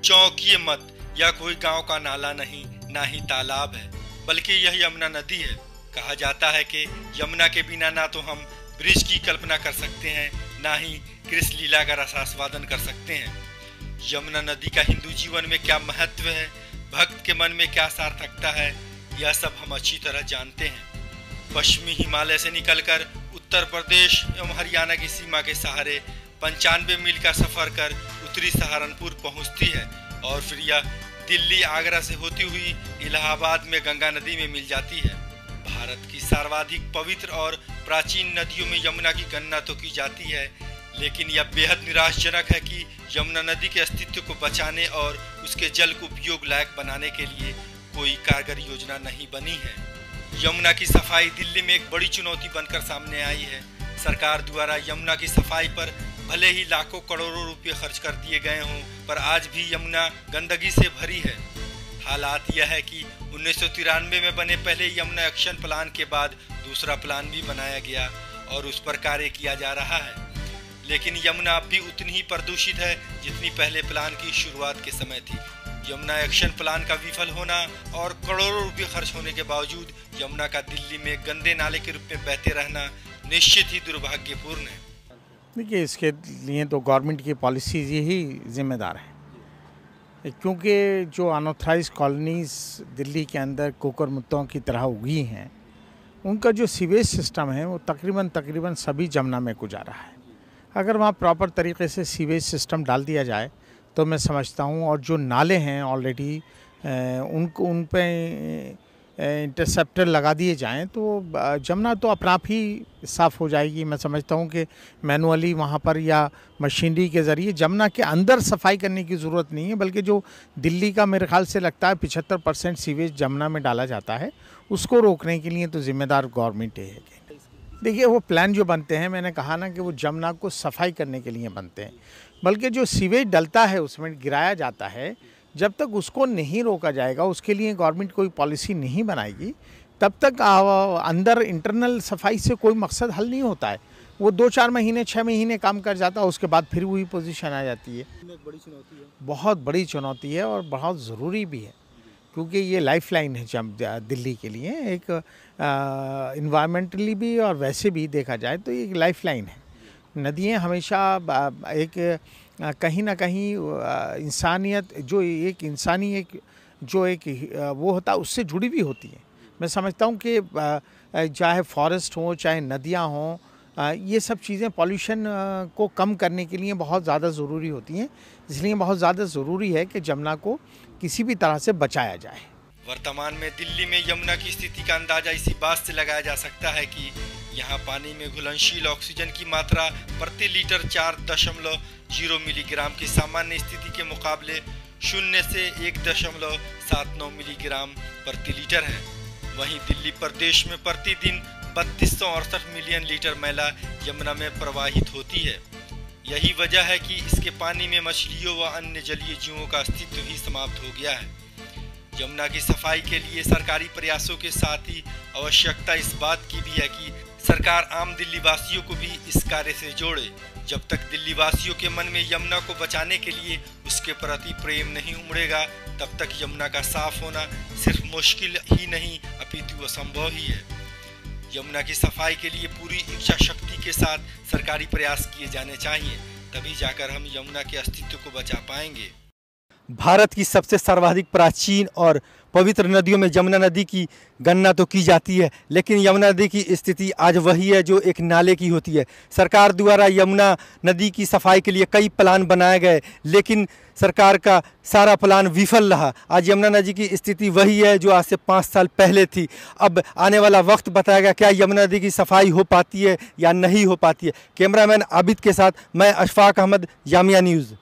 चौंकिए मत, यह कोई गांव का नाला नहीं, ना ही तालाब है, बल्कि यह यमुना नदी है। कहा जाता है कि यमुना के बिना ना तो हम ब्रिज की कल्पना कर सकते हैं, ना ही कृष्ण लीला का रसास्वादन कर सकते हैं। यमुना नदी का हिंदू जीवन में क्या महत्व है, भक्त के मन में क्या सार्थकता है, यह सब हम अच्छी तरह जानते हैं। पश्चिमी हिमालय से निकलकर उत्तर प्रदेश एवं हरियाणा की सीमा के सहारे 95 मील का सफर कर उत्तरी सहारनपुर पहुंचती है और फिर यह दिल्ली आगरा से होती हुई इलाहाबाद में गंगा नदी में मिल जाती है। भारत की सर्वाधिक पवित्र और प्राचीन नदियों में यमुना की गणना तो की जाती है, लेकिन यह बेहद निराशाजनक है कि यमुना नदी के अस्तित्व को बचाने और उसके जल को उपयोग लायक बनाने के लिए कोई कारगर योजना नहीं बनी है। यमुना की सफाई दिल्ली में एक बड़ी चुनौती बनकर सामने आई है। सरकार द्वारा यमुना की सफाई पर भले ही लाखों करोड़ों रुपए खर्च कर दिए गए हों, पर आज भी यमुना गंदगी से भरी है। हालात यह है कि 1993 में बने पहले यमुना एक्शन प्लान के बाद दूसरा प्लान भी बनाया गया और उस पर कार्य किया जा रहा है, लेकिन यमुना अब भी उतनी ही प्रदूषित है जितनी पहले प्लान की शुरुआत के समय थी। यमुना एक्शन प्लान का विफल होना और करोड़ों रुपए खर्च होने के बावजूद यमुना का दिल्ली में गंदे नाले के रूप में बहते रहना निश्चित ही दुर्भाग्यपूर्ण है। देखिए, इसके लिए तो गवर्नमेंट की पॉलिसीज ही जिम्मेदार है, क्योंकि जो अनऑथराइज कॉलोनीज दिल्ली के अंदर कुकुरमुत्तों की तरह उगी हैं, उनका जो सीवेज सिस्टम है वो तकरीबन सभी जमुना में गुजारा है। अगर वहाँ प्रॉपर तरीके से सीवेज सिस्टम डाल दिया जाए तो मैं समझता हूँ, और जो नाले हैं ऑलरेडी उन पे इंटरसेप्टर लगा दिए जाएं तो जमुना तो अपना आप ही साफ़ हो जाएगी। मैं समझता हूं कि मैनुअली वहां पर या मशीनरी के ज़रिए जमुना के अंदर सफाई करने की ज़रूरत नहीं है, बल्कि जो दिल्ली का मेरे ख्याल से लगता है 75% सीवेज जमुना में डाला जाता है, उसको रोकने के लिए तो ज़िम्मेदार गवर्नमेंट है। देखिए, वो प्लान जो बनते हैं, मैंने कहा ना कि वो जमुना को सफाई करने के लिए बनते हैं, बल्कि जो सीवेज डलता है उसमें गिराया जाता है, जब तक उसको नहीं रोका जाएगा, उसके लिए गवर्नमेंट कोई पॉलिसी नहीं बनाएगी, तब तक अंदर इंटरनल सफाई से कोई मकसद हल नहीं होता है। वो 2-4 महीने 6 महीने काम कर जाता है, उसके बाद फिर वही पोजीशन आ जाती है। बड़ी चुनौती है, बहुत बड़ी चुनौती है और बहुत ज़रूरी भी है, क्योंकि ये लाइफलाइन है दिल्ली के लिए। एक इन्वायरमेंटली भी और वैसे भी देखा जाए तो ये एक लाइफलाइन है। नदियाँ हमेशा एक कहीं ना कहीं इंसानियत जो एक इंसानी वो होता है उससे जुड़ी भी होती है। मैं समझता हूँ कि चाहे फॉरेस्ट हो चाहे नदियाँ हों, ये सब चीज़ें पॉल्यूशन को कम करने के लिए बहुत ज़्यादा ज़रूरी होती हैं। इसलिए बहुत ज़्यादा ज़रूरी है कि जमुना को किसी भी तरह से बचाया जाए। वर्तमान में दिल्ली में यमुना की स्थिति का अंदाजा इसी बात से लगाया जा सकता है कि यहाँ पानी में घुलनशील ऑक्सीजन की मात्रा प्रति लीटर 4.0 मिलीग्राम की सामान्य स्थिति के मुकाबले 0 से 1.79 मिलीग्राम प्रति लीटर है। वहीं दिल्ली प्रदेश में प्रतिदिन 3268 मिलियन लीटर मैला यमुना में प्रवाहित होती है। यही वजह है कि इसके पानी में मछलियों व अन्य जलीय जीवों का अस्तित्व ही समाप्त हो गया है। यमुना की सफाई के लिए सरकारी प्रयासों के साथ ही आवश्यकता इस बात की भी है कि सरकार आम दिल्ली वासियों को भी इस कार्य से जोड़े। जब तक दिल्ली वासियों के मन में यमुना को बचाने के लिए उसके प्रति प्रेम नहीं उमड़ेगा, तब तक यमुना का साफ होना सिर्फ मुश्किल ही नहीं अपितु असंभव ही है। यमुना की सफाई के लिए पूरी इच्छा शक्ति के साथ सरकारी प्रयास किए जाने चाहिए, तभी जाकर हम यमुना के अस्तित्व को बचा पाएंगे। भारत की सबसे सर्वाधिक प्राचीन और पवित्र नदियों में यमुना नदी की गणना तो की जाती है, लेकिन यमुना नदी की स्थिति आज वही है जो एक नाले की होती है। सरकार द्वारा यमुना नदी की सफाई के लिए कई प्लान बनाए गए, लेकिन सरकार का सारा प्लान विफल रहा। आज यमुना नदी की स्थिति वही है जो आज से 5 साल पहले थी। अब आने वाला वक्त बताएगा क्या यमुना नदी की सफाई हो पाती है या नहीं हो पाती है। कैमरामैन आबिद के साथ मैं अशफाक अहमद, जामिया न्यूज़।